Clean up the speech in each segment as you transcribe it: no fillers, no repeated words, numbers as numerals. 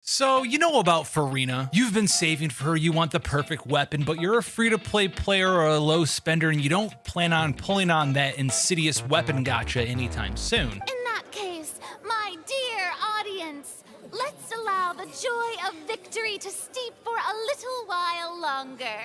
So, you know about Furina. You've been saving for her, you want the perfect weapon, but you're a free-to-play player or a low spender and you don't plan on pulling on that insidious weapon gotcha anytime soon. In that case, my dear audience, let's allow the joy of victory to steep for a little while longer.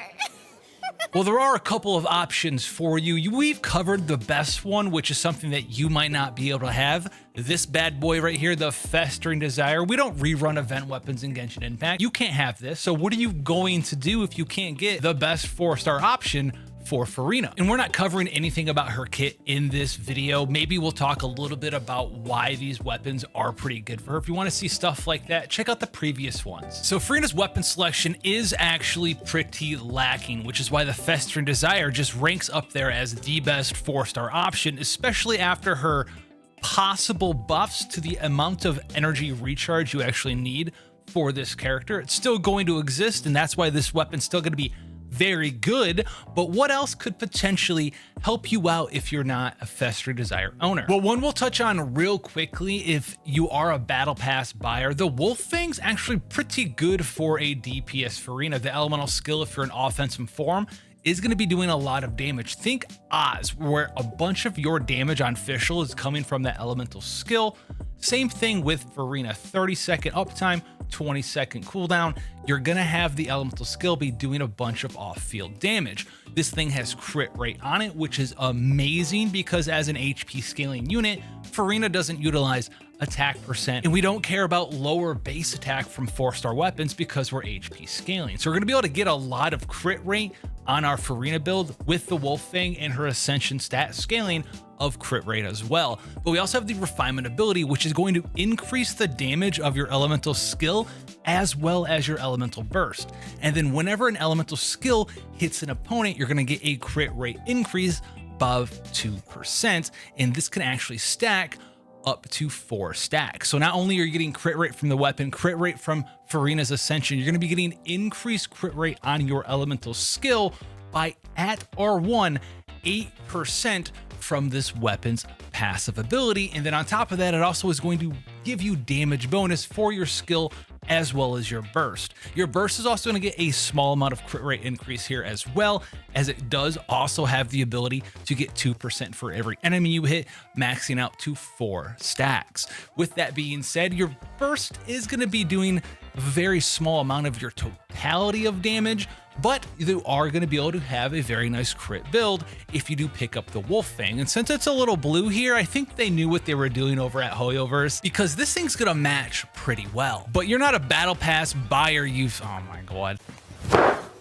Well, there are a couple of options for you. We've covered the best one, which is something that you might not be able to have. This bad boy right here, the Festering Desire. We don't rerun event weapons in Genshin Impact. You can't have this. So what are you going to do if you can't get the best 4-star option for Furina? And we're not covering anything about her kit in this video. Maybe we'll talk a little bit about why these weapons are pretty good for her. If you want to see stuff like that, check out the previous ones. So Furina's weapon selection is actually pretty lacking, which is why the Festering Desire just ranks up there as the best 4-star option, especially after her possible buffs to the amount of energy recharge you actually need for this character. It's still going to exist, and that's why this weapon's still going to be very good, but what else could potentially help you out if you're not a Festering Desire owner? Well, one we'll touch on real quickly if you are a Battle Pass buyer. The Wolf Fang's actually pretty good for a DPS Furina. The elemental skill, if you're in offensive form, is going to be doing a lot of damage. Think Oz, where a bunch of your damage on Fischl is coming from that elemental skill. Same thing with Furina, 30-second uptime, 20-second cooldown. You're gonna have the elemental skill be doing a bunch of off-field damage. This thing has crit rate on it, which is amazing because as an HP scaling unit, Furina doesn't utilize attack percent, and we don't care about lower base attack from 4-star weapons because we're HP scaling. So we're gonna be able to get a lot of crit rate on our Furina build with the Wolf Fang and her Ascension stat scaling of crit rate as well. But we also have the refinement ability, which is going to increase the damage of your elemental skill as well as your elemental burst. And then whenever an elemental skill hits an opponent, you're gonna get a crit rate increase above 2%. And this can actually stack up to 4 stacks. So not only are you getting crit rate from the weapon, crit rate from Furina's Ascension, you're going to be getting increased crit rate on your elemental skill by at R1 8% from this weapon's passive ability. And then on top of that, it also is going to give you damage bonus for your skill as well as your burst. Your burst is also going to get a small amount of crit rate increase here as well, as it does also have the ability to get 2% for every enemy you hit, maxing out to 4 stacks. With that being said, your burst is going to be doing a very small amount of your totality of damage, but you are going to be able to have a very nice crit build if you do pick up the Wolf Fang. And since it's a little blue here, I think they knew what they were doing over at Hoyoverse, because this thing's going to match pretty well. But you're not a Battle Pass buyer, oh my god.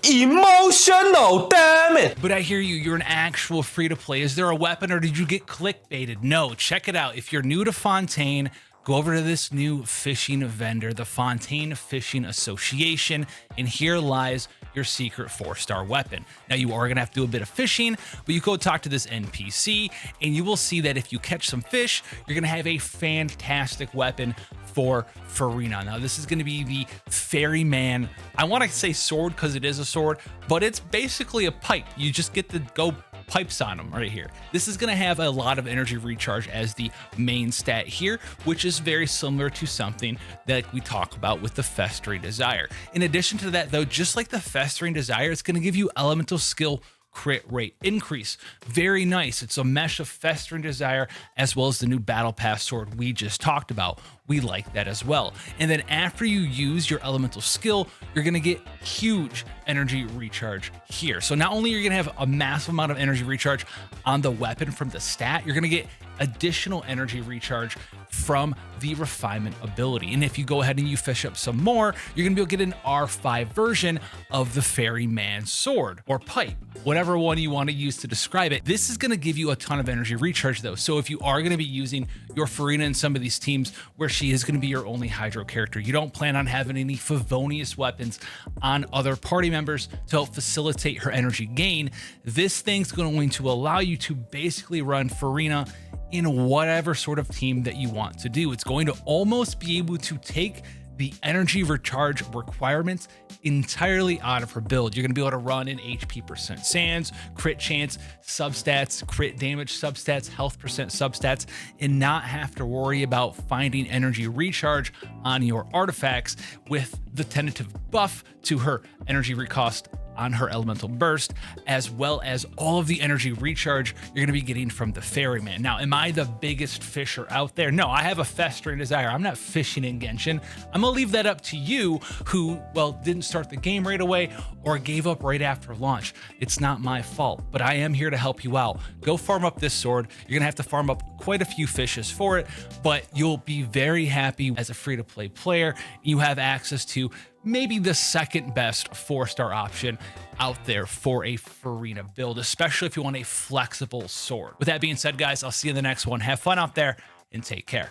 Emotional, damn it! But I hear you, you're an actual free-to-play. Is there a weapon or did you get clickbaited? No, check it out. If you're new to Fontaine, go over to this new fishing vendor, the Fontaine Fishing Association, and here lies your secret 4-star weapon. Now you are gonna have to do a bit of fishing, but you go talk to this NPC and you will see that if you catch some fish, you're gonna have a fantastic weapon for Furina. Now this is gonna be the Ferryman. I wanna say sword because it is a sword, but it's basically a pipe. You just get to go pipes on them right here. This is going to have a lot of energy recharge as the main stat here, which is very similar to something that we talk about with the Festering Desire. In addition to that though, just like the Festering Desire, it's going to give you elemental skill crit rate increase. Very nice. It's a mesh of Festering Desire as well as the new Battle Pass sword we just talked about. We like that as well. And then after you use your elemental skill, you're going to get huge energy recharge here. So not only are you going to have a massive amount of energy recharge on the weapon from the stat, you're going to get additional energy recharge from the refinement ability. And if you go ahead and you fish up some more, you're going to be able to get an R5 version of the Ferryman sword or pipe, whatever one you want to use to describe it. This is going to give you a ton of energy recharge though. So if you are going to be using your Furina in some of these teams where she is going to be your only Hydro character, you don't plan on having any Favonius weapons on other party members to help facilitate her energy gain, this thing's going to allow you to basically run Furina in whatever sort of team that you want to do. It's going to almost be able to take the energy recharge requirements entirely out of her build. You're going to be able to run in HP percent sands, crit chance, substats, crit damage substats, health percent substats, and not have to worry about finding energy recharge on your artifacts with the tentative buff to her energy recost on her elemental burst, as well as all of the energy recharge you're going to be getting from the Ferryman. Now, am I the biggest fisher out there? No, I have a Festering Desire. I'm not fishing in Genshin. I'm going to leave that up to you who, well, didn't start the game right away or gave up right after launch. It's not my fault, but I am here to help you out. Go farm up this sword. You're going to have to farm up quite a few fishes for it, but you'll be very happy as a free-to-play player. You have access to maybe the second best 4-star option out there for a Furina build, especially if you want a flexible sword. With that being said, guys, I'll see you in the next one. Have fun out there and take care.